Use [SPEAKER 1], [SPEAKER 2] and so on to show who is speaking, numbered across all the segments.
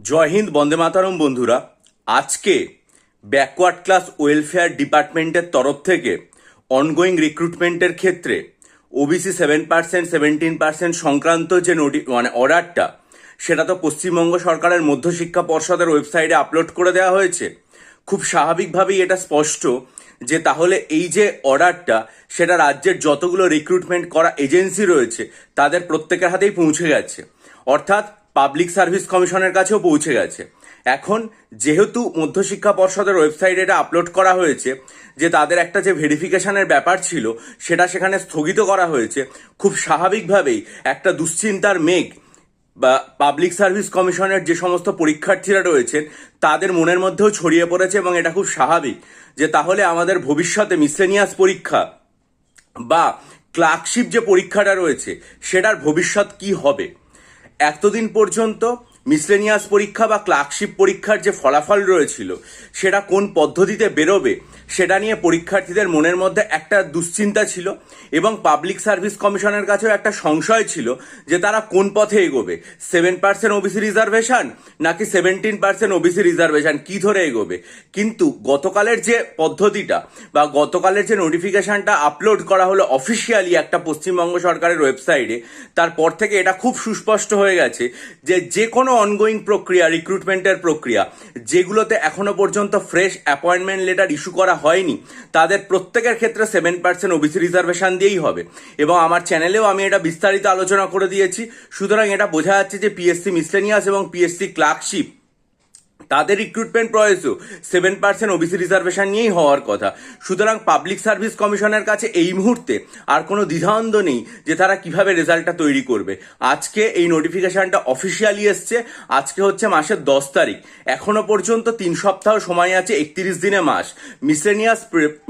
[SPEAKER 1] জয় হিন্দ, বন্দে মাতরম। বন্ধুরা, আজকে backward class welfare ডিপার্টমেন্টের তরফ থেকে অনগোয়িং রিক্রুটমেন্টের ক্ষেত্রে ওবিসি 7%, 17% সংক্রান্ত যে অর্ডারটা, সেটা তো পশ্চিমবঙ্গ সরকারের মধ্যশিক্ষা পর্ষদের ওয়েবসাইটে আপলোড করে দেওয়া হয়েছে। খুব স্বাভাবিকভাবেই এটা স্পষ্ট যে তাহলে এই যে অর্ডারটা, সেটা রাজ্যের যতগুলো রিক্রুটমেন্ট করা এজেন্সি রয়েছে তাদের প্রত্যেকের হাতেই পৌঁছে গেছে, অর্থাৎ পাবলিক সার্ভিস কমিশনের কাছেও পৌঁছে গেছে। এখন যেহেতু মধ্যশিক্ষা পর্ষদের ওয়েবসাইটে এটা আপলোড করা হয়েছে যে তাদের একটা যে ভেরিফিকেশনের ব্যাপার ছিল সেটা সেখানে স্থগিত করা হয়েছে, খুব স্বাভাবিকভাবেই একটা দুশ্চিন্তার মেঘ বা পাবলিক সার্ভিস কমিশনের যে সমস্ত পরীক্ষার্থীরা রয়েছেন তাদের মনের মধ্যেও ছড়িয়ে পড়েছে। এবং এটা খুব স্বাভাবিক যে তাহলে আমাদের ভবিষ্যতে মিসলেনিয়াস পরীক্ষা বা ক্লার্কশিপ যে পরীক্ষাটা রয়েছে সেটার ভবিষ্যৎ কি হবে। এতদিন পর্যন্ত মিসলেনিয়াস পরীক্ষা বা ক্লার্কশিপ পরীক্ষার যে ফলাফল রয়েছিল সেটা কোন পদ্ধতিতে বেরোবে সেটা নিয়ে পরীক্ষার্থীদের মনের মধ্যে একটা দুশ্চিন্তা ছিল এবং পাবলিক সার্ভিস কমিশনের কাছেও একটা সংশয় ছিল যে তারা কোন পথে এগোবে, 7% ওবিসি রিজার্ভেশন নাকি 17% ওবিসি রিজার্ভেশন, কি ধরে এগোবে। কিন্তু গতকালের যে পদ্ধতিটা বা গতকালের যে নোটিফিকেশনটা আপলোড করা হলো অফিসিয়ালি একটা পশ্চিমবঙ্গ সরকারের ওয়েবসাইটে, তারপর থেকে এটা খুব সুস্পষ্ট হয়ে গেছে যে কোনো অনগোয়িং প্রক্রিয়া, রিক্রুটমেন্টের প্রক্রিয়া, যেগুলোতে এখনো পর্যন্ত ফ্রেশ অ্যাপয়েন্টমেন্ট লেটার ইস্যু করা হয়নি, তাদের প্রত্যেকের ক্ষেত্রে 7% ওবিসি রিজার্ভেশন দিয়েই হবে। এবং আমার চ্যানেলেও আমি এটা বিস্তারিত আলোচনা করে দিয়েছি। সুতরাং এটা বোঝা যাচ্ছে যে পিএসসি মিসলেনিয়াস এবং পিএসসি ক্লার্কশিপ তাদের রিক্রুটমেন্ট প্রসেসও 7% ওবিসি রিজার্ভেশন নিয়েই হওয়ার কথা। সুতরাং পাবলিক সার্ভিস কমিশনের কাছে এই মুহূর্তে আর কোনো দ্বিধাদ্বন্দ্ব নেই যে তারা কিভাবে রেজাল্টটা তৈরি করবে। আজকে এই নোটিফিকেশনটা অফিসিয়ালি এসছে, আজকে হচ্ছে মাসের 10 তারিখ। এখনো পর্যন্ত 3 সপ্তাহ সময় আছে, 31 দিনে মাস। মিসলেনিয়াস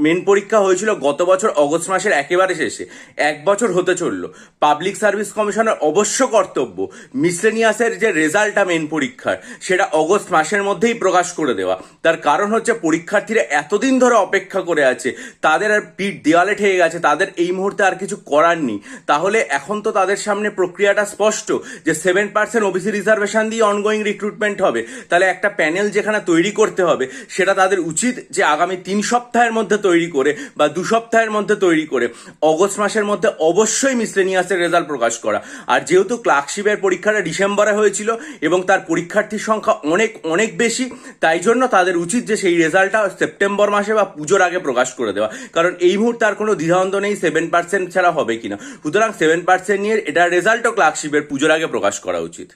[SPEAKER 1] মেন পরীক্ষা হয়েছিল গত বছর অগস্ট মাসের একেবারে শেষে, 1 বছর হতে চললো। পাবলিক সার্ভিস কমিশনের অবশ্য কর্তব্য মিসলেনিয়াসের যে রেজাল্টটা মেন পরীক্ষার, সেটা অগস্ট মাসের মধ্যেই প্রকাশ করে দেওয়া। তার কারণ হচ্ছে পরীক্ষার্থীরা এতদিন ধরে অপেক্ষা করে আছে, তাদের আর পিঠ দেওয়ালে ঠেকে গেছে, তাদের এই মুহূর্তে আর কিছু করার নেই। তাহলে এখন তো তাদের সামনে প্রক্রিয়াটা স্পষ্ট যে 7% ওবিসি রিজার্ভেশন দিয়ে অনগোয়িং রিক্রুটমেন্ট হবে। তাহলে একটা প্যানেল যেখানে তৈরি করতে হবে সেটা তাদের উচিত যে আগামী 3 সপ্তাহের মধ্যে তৈরি করে বা 2 সপ্তাহের মধ্যে তৈরি করে অগস্ট মাসের মধ্যে অবশ্যই মিসলেনিয়াসের রেজাল্ট প্রকাশ করা। আর যেহেতু ক্লার্কশিপের পরীক্ষাটা ডিসেম্বরে হয়েছিল এবং তার পরীক্ষার্থীর সংখ্যা অনেক অনেক বেশি, তাই জন্য তাদের উচিত যে সেই রেজাল্টটা সেপ্টেম্বর মাসে বা পুজোর আগে প্রকাশ করে দেওয়া। কারণ এই মুহূর্তে আর কোনো দ্বিধাদ্বন্দ্ব নেই 7% ছাড়া হবে কিনা। সুতরাং 7% নিয়ে এটার রেজাল্টও ক্লার্কশিপের পুজোর আগে প্রকাশ করা উচিত।